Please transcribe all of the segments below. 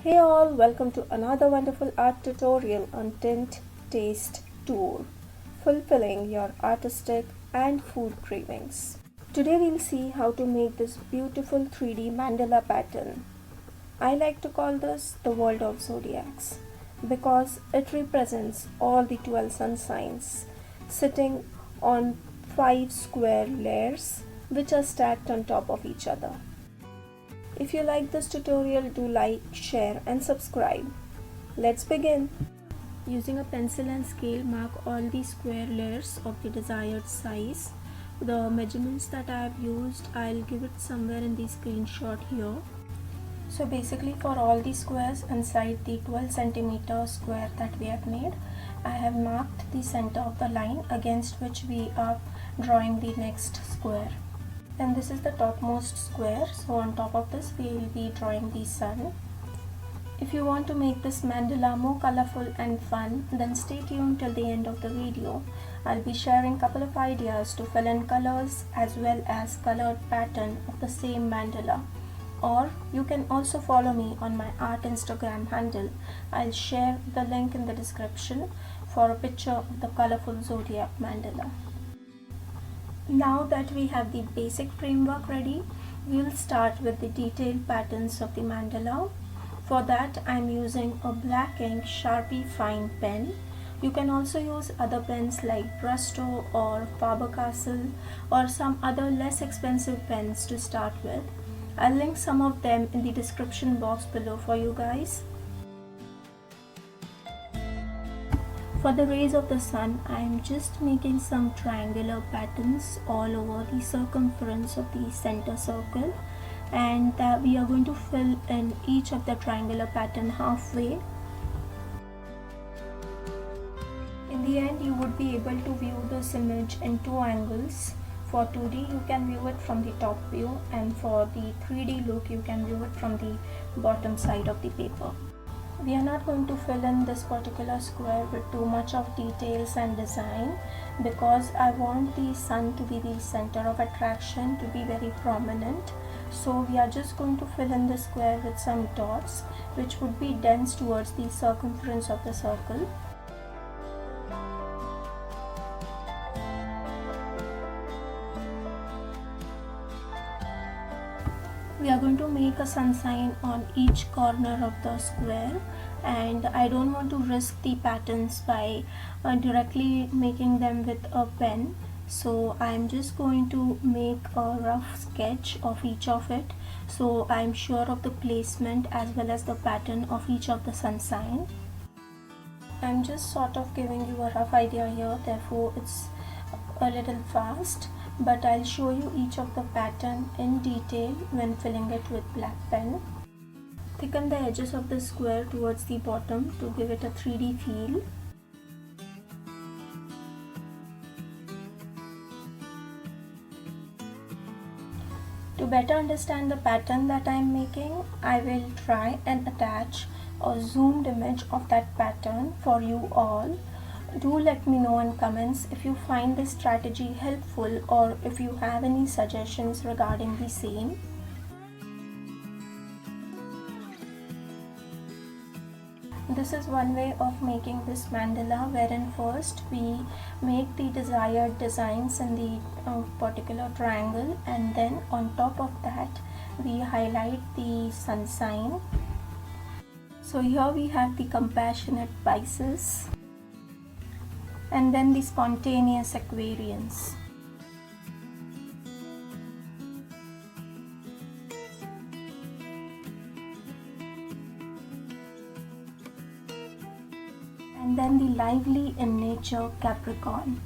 Hey all, welcome to another wonderful art tutorial on Tint Taste Tour, fulfilling your artistic and food cravings. Today we'll see how to make this beautiful 3D mandala pattern. I like to call this the world of zodiacs because it represents all the 12 sun signs sitting on 5 square layers which are stacked on top of each other. If you like this tutorial, do like, share and subscribe. Let's begin. Using a pencil and scale, mark all the square layers of the desired size. The measurements that I have used, I'll give it somewhere in the screenshot here. So basically for all the squares inside the 12 centimeter square that we have made, I have marked the center of the line against which we are drawing the next square. And this is the topmost square, so on top of this we will be drawing the sun. If you want to make this mandala more colorful and fun, then stay tuned till the end of the video. I'll be sharing a couple of ideas to fill in colors as well as colored pattern of the same mandala. Or you can also follow me on my art Instagram handle. I'll share the link in the description for a picture of the colorful zodiac mandala. Now that we have the basic framework ready, we'll start with the detailed patterns of the mandala. For that, I'm using a black ink Sharpie fine pen. You can also use other pens like Brusto or Faber-Castell or some other less expensive pens to start with. I'll link some of them in the description box below for you guys. For the rays of the sun, I am just making some triangular patterns all over the circumference of the center circle, and we are going to fill in each of the triangular pattern halfway. In the end, you would be able to view this image in two angles. For 2D, you can view it from the top view, and for the 3D look, you can view it from the bottom side of the paper. We are not going to fill in this particular square with too much of details and design because I want the sun to be the center of attraction, to be very prominent. So we are just going to fill in the square with some dots which would be dense towards the circumference of the circle. We are going to make a sun sign on each corner of the square, and I don't want to risk the patterns by directly making them with a pen. So I'm just going to make a rough sketch of each of it, so I'm sure of the placement as well as the pattern of each of the sun sign. I'm just sort of giving you a rough idea here, therefore it's a little fast, but I'll show you each of the pattern in detail when filling it with black pen. Thicken the edges of the square towards the bottom to give it a 3D feel. To better understand the pattern that I am making, I will try and attach a zoomed image of that pattern for you all. Do let me know in comments if you find this strategy helpful or if you have any suggestions regarding the same. This is one way of making this mandala, wherein first we make the desired designs in the particular triangle, and then on top of that we highlight the sun sign. So here we have the compassionate Pisces, and then the spontaneous Aquarians. And then the lively in nature Capricorn.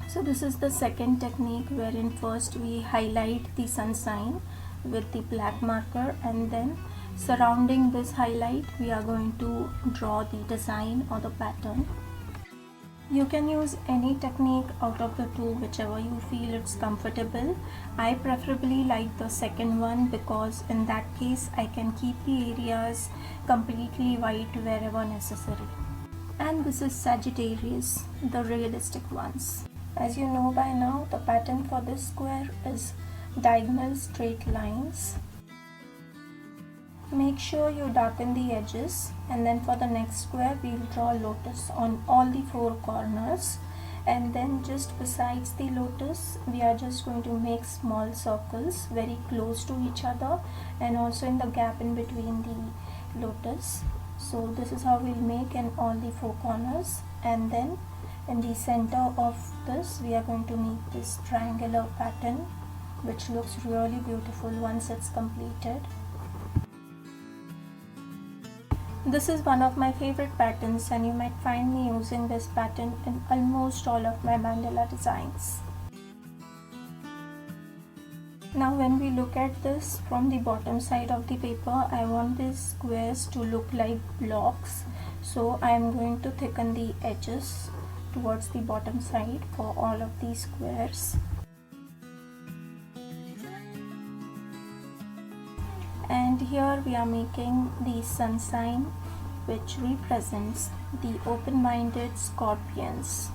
So this is the second technique, wherein first we highlight the sun sign with the black marker, and then surrounding this highlight we are going to draw the design or the pattern. You can use any technique out of the two, whichever you feel it's comfortable. I preferably like the second one because in that case I can keep the areas completely white wherever necessary. And this is Sagittarius, the realistic ones. As you know by now, the pattern for this square is diagonal straight lines. Make sure you darken the edges, and then for the next square we'll draw lotus on all the four corners, and then just besides the lotus we are just going to make small circles very close to each other and also in the gap in between the lotus. So this is how we'll make in all the four corners, and then in the center of this we are going to make this triangular pattern which looks really beautiful once it's completed. This is one of my favorite patterns, and you might find me using this pattern in almost all of my mandala designs. Now when we look at this from the bottom side of the paper, I want these squares to look like blocks, so I am going to thicken the edges towards the bottom side for all of these squares. And here we are making the sun sign which represents the open-minded scorpions.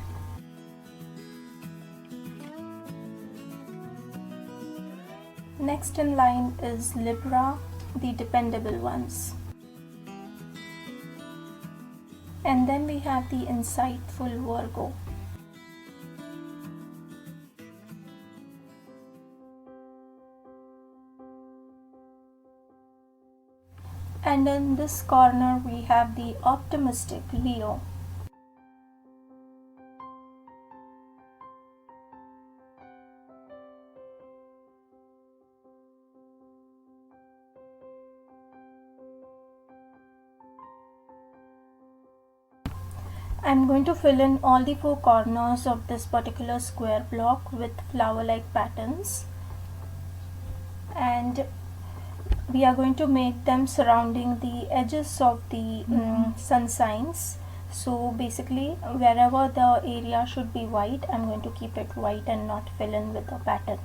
Next in line is Libra, the dependable ones. And then we have the insightful Virgo. And in this corner we have the optimistic Leo. I'm going to fill in all the four corners of this particular square block with flower-like patterns, and we are going to make them surrounding the edges of the sun signs. So basically wherever the area should be white, I'm going to keep it white and not fill in with a pattern.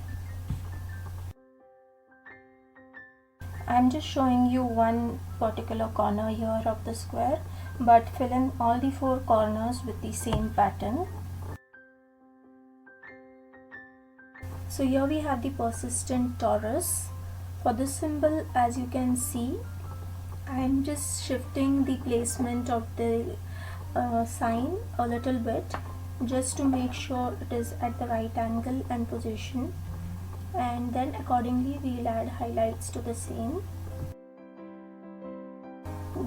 I'm just showing you one particular corner here of the square, but fill in all the four corners with the same pattern. So here we have the persistent Taurus. For this symbol, as you can see, I am just shifting the placement of the sign a little bit just to make sure it is at the right angle and position, and then accordingly we'll add highlights to the same.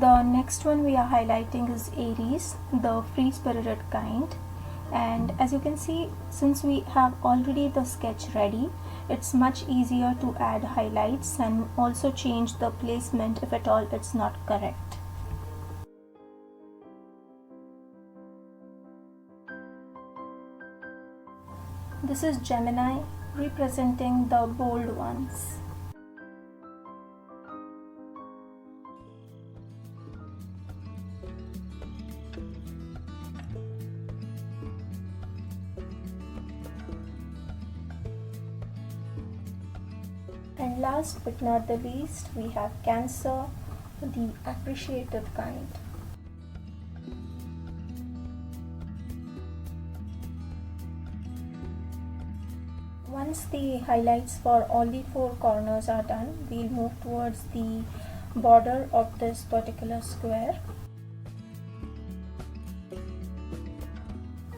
The next one we are highlighting is Aries, the free-spirited kind, and as you can see, since we have already the sketch ready, it's much easier to add highlights and also change the placement if at all it's not correct. This is Gemini, representing the bold ones. And last but not the least, we have Cancer, the appreciative kind. Once the highlights for all the four corners are done, we'll move towards the border of this particular square.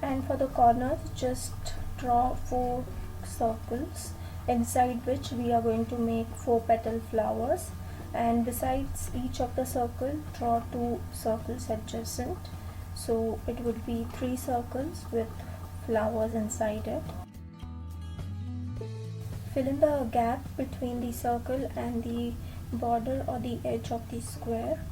And for the corners, just draw four circles, inside which we are going to make 4 petal flowers, and besides each of the circle draw 2 circles adjacent, so it would be 3 circles with flowers inside it. Fill in the gap between the circle and the border or the edge of the square,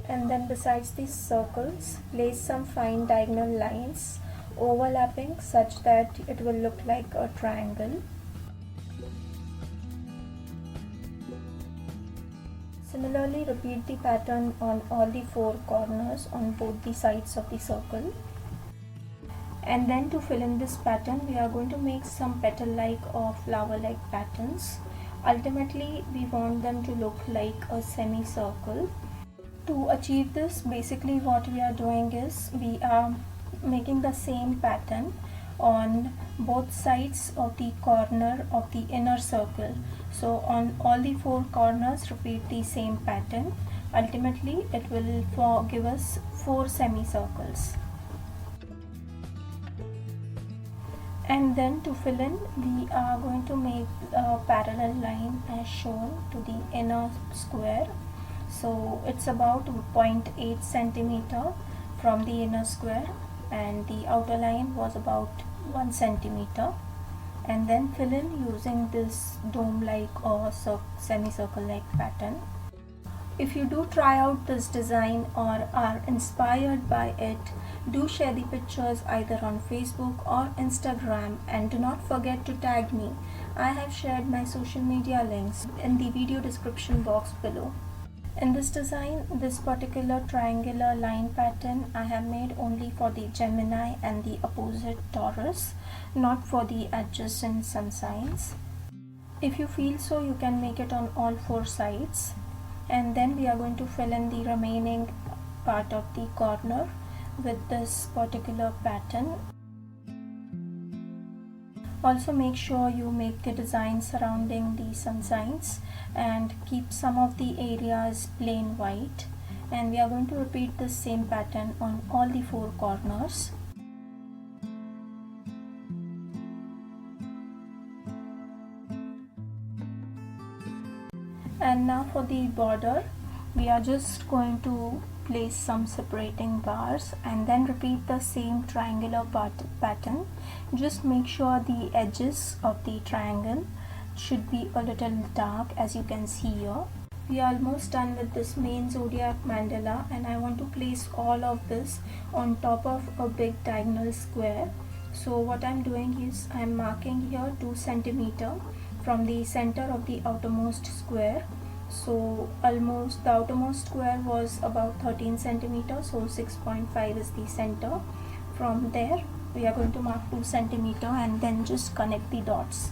and then besides these circles place some fine diagonal lines overlapping such that it will look like a triangle. Similarly, repeat the pattern on all the 4 corners on both the sides of the circle. And then to fill in this pattern, we are going to make some petal-like or flower-like patterns. Ultimately, we want them to look like a semicircle. To achieve this, basically what we are doing is we are making the same pattern on both sides of the corner of the inner circle. So on all the 4 corners repeat the same pattern. Ultimately it will give us 4 semicircles. And then to fill in, we are going to make a parallel line as shown to the inner square. So it's about 0.8 centimeter from the inner square, and the outer line was about 1 centimeter. And then fill in using this dome like or semicircle like pattern. If you do try out this design or are inspired by it, do share the pictures either on Facebook or Instagram, and do not forget to tag me. I have shared my social media links in the video description box below. In this design, this particular triangular line pattern I have made only for the Gemini and the opposite Taurus, not for the adjacent sun signs. If you feel so, you can make it on all 4 sides. And then we are going to fill in the remaining part of the corner with this particular pattern. Also make sure you make the design surrounding the sun signs and keep some of the areas plain white. And we are going to repeat the same pattern on all the 4 corners. And now for the border, we are just going to place some separating bars and then repeat the same triangular pattern. Just make sure the edges of the triangle should be a little dark, as you can see here. We are almost done with this main zodiac mandala, and I want to place all of this on top of a big diagonal square. So what I'm doing is I'm marking here 2 centimeter from the center of the outermost square. So almost the outermost square was about 13 centimeters, so 6.5 is the center. From there we are going to mark 2 centimeter and then just connect the dots.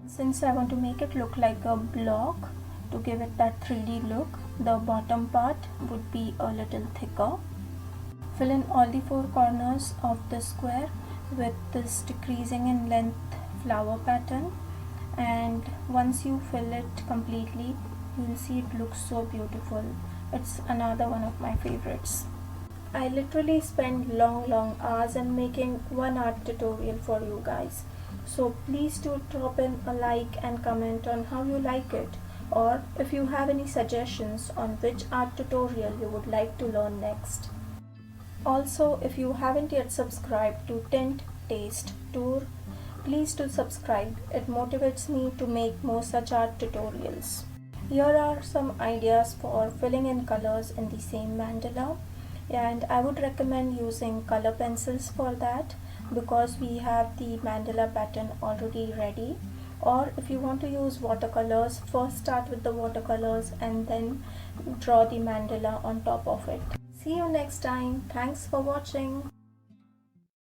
Since I want to make it look like a block, to give it that 3D look, the bottom part would be a little thicker. Fill in all the 4 corners of the square with this decreasing in length flower pattern, and once you fill it completely, you'll see it looks so beautiful. It's another one of my favorites. I literally spend long hours in making one art tutorial for you guys, so please do drop in a like and comment on how you like it, or if you have any suggestions on which art tutorial you would like to learn next. Also, if you haven't yet subscribed to Tint Taste Tour, please do subscribe. It motivates me to make more such art tutorials. Here are some ideas for filling in colors in the same mandala, and I would recommend using color pencils for that because we have the mandala pattern already ready. Or if you want to use watercolors, first start with the watercolors and then draw the mandala on top of it. See you next time. Thanks for watching.